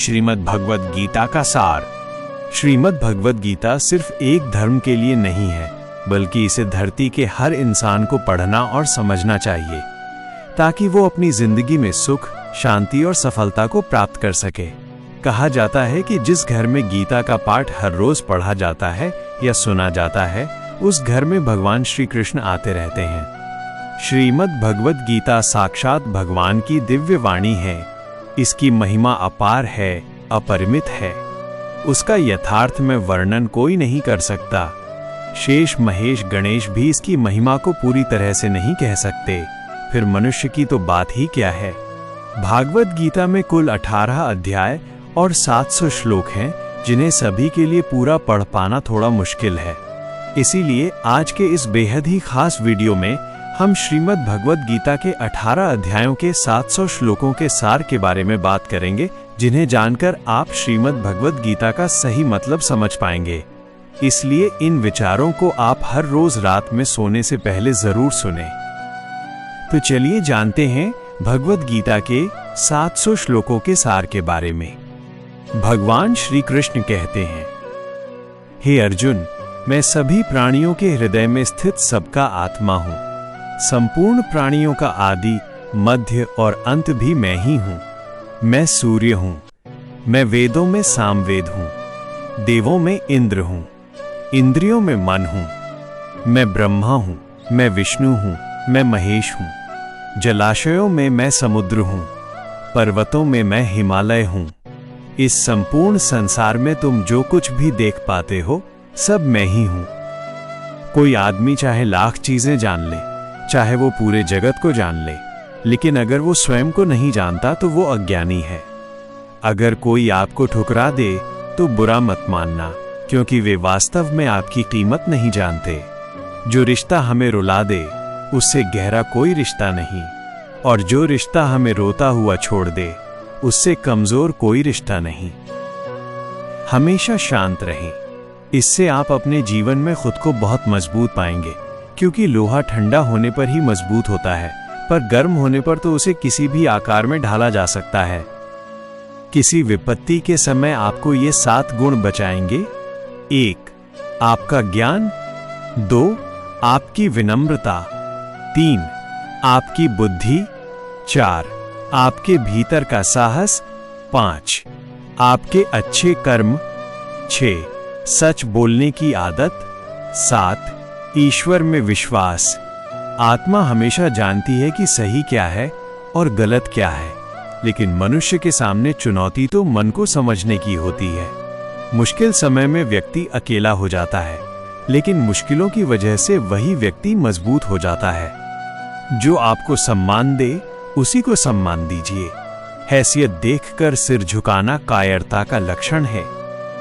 श्रीमद् भगवद गीता का सार। श्रीमद् भगवद गीता सिर्फ एक धर्म के लिए नहीं है, बल्कि इसे धरती के हर इंसान को पढ़ना और समझना चाहिए, ताकि वो अपनी जिंदगी में सुख, शांति और सफलता को प्राप्त कर सके। कहा जाता है कि जिस घर में गीता का पाठ हर रोज पढ़ा जाता है या सुना जाता है, उस घर में भगवान श्री कृष्ण आते रहते हैं। श्रीमद् भगवद गीता साक्षात भगवान की दिव्य वाणी है। इसकी महिमा अपार है, अपरिमित है। उसका यथार्थ में वर्णन कोई नहीं कर सकता। शेष, महेश, गणेश भी इसकी महिमा को पूरी तरह से नहीं कह सकते, फिर मनुष्य की तो बात ही क्या है। भागवत गीता में कुल 18 अध्याय और 700 श्लोक हैं, जिन्हें सभी के लिए पूरा पढ़ पाना थोड़ा मुश्किल है। इसीलिए आज के इस बेहद ही खास वीडियो में हम श्रीमद् भगवद गीता के 18 अध्यायों के 700 श्लोकों के सार के बारे में बात करेंगे, जिन्हें जानकर आप श्रीमद् भगवद गीता का सही मतलब समझ पाएंगे। इसलिए इन विचारों को आप हर रोज रात में सोने से पहले जरूर सुनें। तो चलिए जानते हैं भगवद गीता के 700 श्लोकों के सार के बारे में। भगवान श्री कृष्ण कहते हैं, हे अर्जुन, मैं सभी प्राणियों के हृदय में स्थित सबका आत्मा हूँ। संपूर्ण प्राणियों का आदि, मध्य और अंत भी मैं ही हूँ। मैं सूर्य हूँ। मैं वेदों में सामवेद हूँ। देवों में इंद्र हूँ। इंद्रियों में मन हूँ। मैं ब्रह्मा हूँ। मैं विष्णु हूँ। मैं महेश हूँ। जलाशयों में मैं समुद्र हूँ। पर्वतों में मैं हिमालय हूँ। इस संपूर्ण संसार में तुम जो कुछ भी देख पाते हो, सब मैं ही हूँ। कोई आदमी चाहे लाख चीजें जान ले, चाहे वो पूरे जगत को जान ले, लेकिन अगर वो स्वयं को नहीं जानता तो वो अज्ञानी है। अगर कोई आपको ठुकरा दे तो बुरा मत मानना, क्योंकि वे वास्तव में आपकी कीमत नहीं जानते। जो रिश्ता हमें रुला दे, उससे गहरा कोई रिश्ता नहीं, और जो रिश्ता हमें रोता हुआ छोड़ दे, उससे कमजोर कोई रिश्ता नहीं। हमेशा शांत रहें। इससे आप अपने जीवन में खुद को बहुत मजबूत पाएंगे, क्योंकि लोहा ठंडा होने पर ही मजबूत होता है, पर गर्म होने पर तो उसे किसी भी आकार में ढाला जा सकता है। किसी विपत्ति के समय आपको ये 7 गुण बचाएंगे। 1. आपका ज्ञान। 2. आपकी विनम्रता। 3. आपकी बुद्धि। 4. आपके भीतर का साहस। 5. आपके अच्छे कर्म। 6. सच बोलने की आदत। 7. ईश्वर में विश्वास। आत्मा हमेशा जानती है कि सही क्या है और गलत क्या है, लेकिन मनुष्य के सामने चुनौती तो मन को समझने की होती है। मुश्किल समय में व्यक्ति अकेला हो जाता है, लेकिन मुश्किलों की वजह से वही व्यक्ति मजबूत हो जाता है। जो आपको सम्मान दे, उसी को सम्मान दीजिए। हैसियत देखकर सिर झुकाना कायरता का लक्षण है।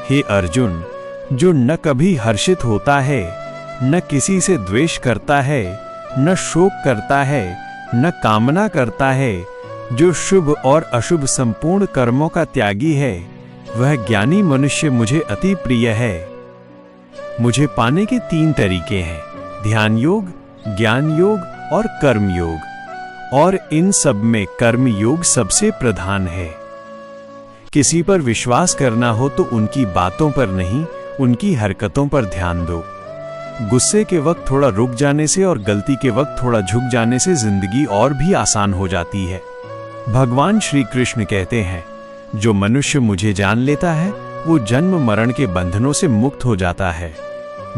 हे अर्जुन, जो न कभी हर्षित होता है, न किसी से द्वेष करता है, न शोक करता है, न कामना करता है, जो शुभ और अशुभ संपूर्ण कर्मों का त्यागी है, वह ज्ञानी मनुष्य मुझे अति प्रिय है। मुझे पाने के 3 तरीके हैं: ध्यान योग, ज्ञान योग और कर्म योग, और इन सब में कर्म योग सबसे प्रधान है। किसी पर विश्वास करना हो तो उनकी बातों पर नहीं, उनकी हरकतों पर ध्यान दो। गुस्से के वक्त थोड़ा रुक जाने से और गलती के वक्त थोड़ा झुक जाने से जिंदगी और भी आसान हो जाती है। भगवान श्री कृष्ण कहते हैं, जो मनुष्य मुझे जान लेता है, वो जन्म मरण के बंधनों से मुक्त हो जाता है।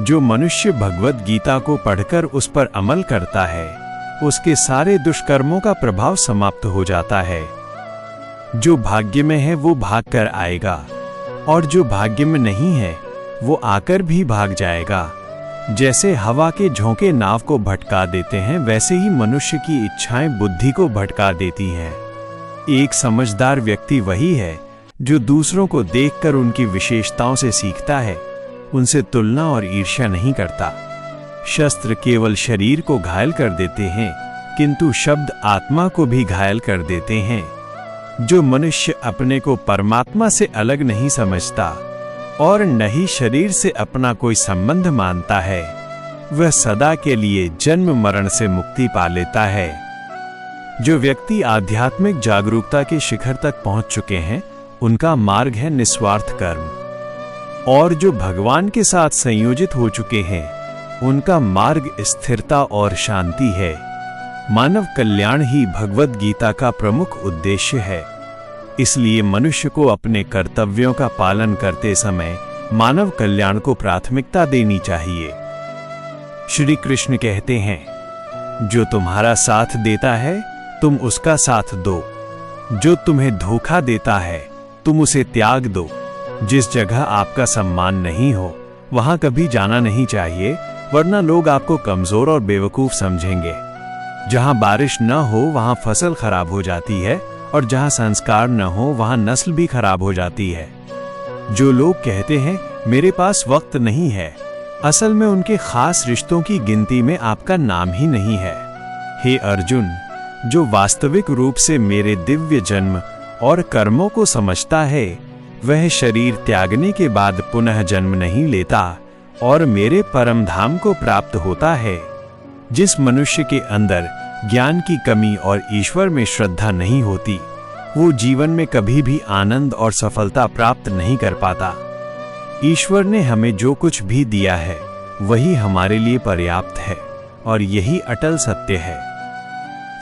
जो मनुष्य भगवद गीता को पढ़कर उस पर अमल करता है, उसके सारे दुष्कर्मों का प्रभाव समाप्त हो जाता है। जो भाग्य में है वो भाग कर आएगा, और जो भाग्य में नहीं है वो आकर भी भाग जाएगा। जैसे हवा के झोंके नाव को भटका देते हैं, वैसे ही मनुष्य की इच्छाएं बुद्धि को भटका देती हैं। एक समझदार व्यक्ति वही है जो दूसरों को देखकर उनकी विशेषताओं से सीखता है, उनसे तुलना और ईर्ष्या नहीं करता। शस्त्र केवल शरीर को घायल कर देते हैं, किंतु शब्द आत्मा को भी घायल कर देते हैं। जो मनुष्य अपने को परमात्मा से अलग नहीं समझता और न ही शरीर से अपना कोई संबंध मानता है, वह सदा के लिए जन्म मरण से मुक्ति पा लेता है। जो व्यक्ति आध्यात्मिक जागरूकता के शिखर तक पहुंच चुके हैं, उनका मार्ग है निस्वार्थ कर्म। और जो भगवान के साथ संयोजित हो चुके हैं, उनका मार्ग स्थिरता और शांति है। मानव कल्याण ही भगवद गीता का प्रमुख उद्देश्य है। इसलिए मनुष्य को अपने कर्तव्यों का पालन करते समय मानव कल्याण को प्राथमिकता देनी चाहिए। श्री कृष्ण कहते हैं, जो तुम्हारा साथ देता है तुम उसका साथ दो, जो तुम्हें धोखा देता है तुम उसे त्याग दो। जिस जगह आपका सम्मान नहीं हो वहां कभी जाना नहीं चाहिए, वरना लोग आपको कमजोर और बेवकूफ समझेंगे। जहां बारिश न हो वहां फसल खराब हो जाती है, और जहां संस्कार न हो वहां नस्ल भी खराब हो जाती है। जो लोग कहते हैं मेरे पास वक्त नहीं है, असल में उनके खास रिश्तों की गिनती में आपका नाम ही नहीं है। हे अर्जुन, जो वास्तविक रूप से मेरे दिव्य जन्म और कर्मों को समझता है, वह शरीर त्यागने के बाद पुनः जन्म नहीं लेता और मेरे परम धाम को प्राप्त होता है। जिस मनुष्य के अंदर ज्ञान की कमी और ईश्वर में श्रद्धा नहीं होती, वो जीवन में कभी भी आनंद और सफलता प्राप्त नहीं कर पाता। ईश्वर ने हमें जो कुछ भी दिया है वही हमारे लिए पर्याप्त है, और यही अटल सत्य है।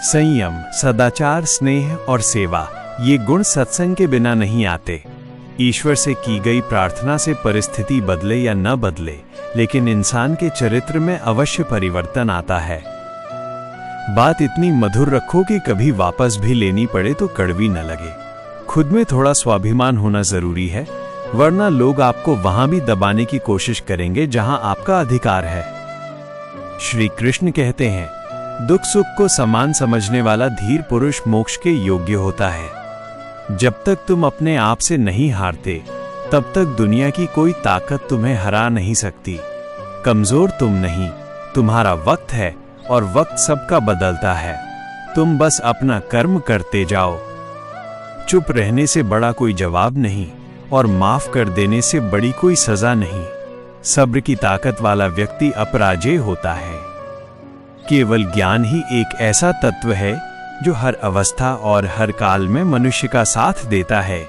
संयम, सदाचार, स्नेह और सेवा, ये गुण सत्संग के बिना नहीं आते। ईश्वर से की गई प्रार्थना से परिस्थिति बदले या न बदले, लेकिन इंसान के चरित्र में अवश्य परिवर्तन आता है। बात इतनी मधुर रखो कि कभी वापस भी लेनी पड़े तो कड़वी न लगे। खुद में थोड़ा स्वाभिमान होना जरूरी है, वरना लोग आपको वहां भी दबाने की कोशिश करेंगे जहां आपका अधिकार है। श्री कृष्ण कहते हैं, दुख सुख को समान समझने वाला धीर पुरुष मोक्ष के योग्य होता है। जब तक तुम अपने आप से नहीं हारते, तब तक दुनिया की कोई ताकत तुम्हें हरा नहीं सकती। कमजोर तुम नहीं, तुम्हारा वक्त है, और वक्त सबका बदलता है। तुम बस अपना कर्म करते जाओ। चुप रहने से बड़ा कोई जवाब नहीं, और माफ कर देने से बड़ी कोई सजा नहीं। सब्र की ताकत वाला व्यक्ति अपराजेय होता है। केवल ज्ञान ही एक ऐसा तत्व है जो हर अवस्था और हर काल में मनुष्य का साथ देता है।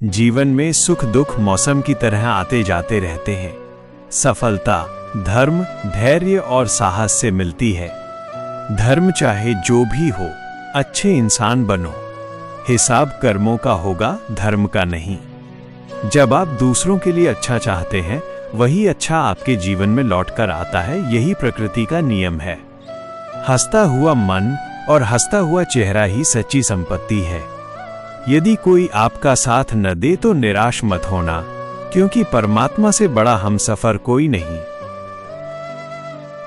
जीवन में सुख दुख मौसम की तरह आते जाते रहते हैं। सफलता धर्म, धैर्य और साहस से मिलती है। धर्म चाहे जो भी हो, अच्छे इंसान बनो। हिसाब कर्मों का होगा, धर्म का नहीं। जब आप दूसरों के लिए अच्छा चाहते हैं, वही अच्छा आपके जीवन में लौटकर आता है। यही प्रकृति का नियम है। हंसता हुआ मन और हंसता हुआ चेहरा ही सच्ची संपत्ति है। यदि कोई आपका साथ न दे तो निराश मत होना, क्योंकि परमात्मा से बड़ा हमसफर कोई नहीं।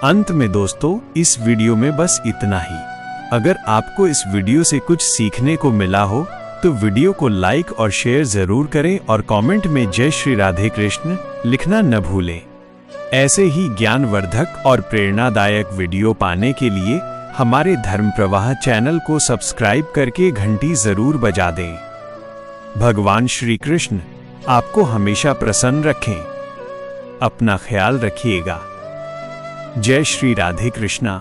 अंत में दोस्तों, इस वीडियो में बस इतना ही। अगर आपको इस वीडियो से कुछ सीखने को मिला हो तो वीडियो को लाइक और शेयर जरूर करें, और कमेंट में जय श्री राधे कृष्ण लिखना न भूलें। ऐसे ही ज्ञानवर्धक और प्रेरणादायक वीडियो पाने के लिए हमारे धर्म प्रवाह चैनल को सब्सक्राइब करके घंटी जरूर बजा दें। भगवान श्री कृष्ण आपको हमेशा प्रसन्न रखें। अपना ख्याल रखिएगा। जय श्री राधे कृष्णा।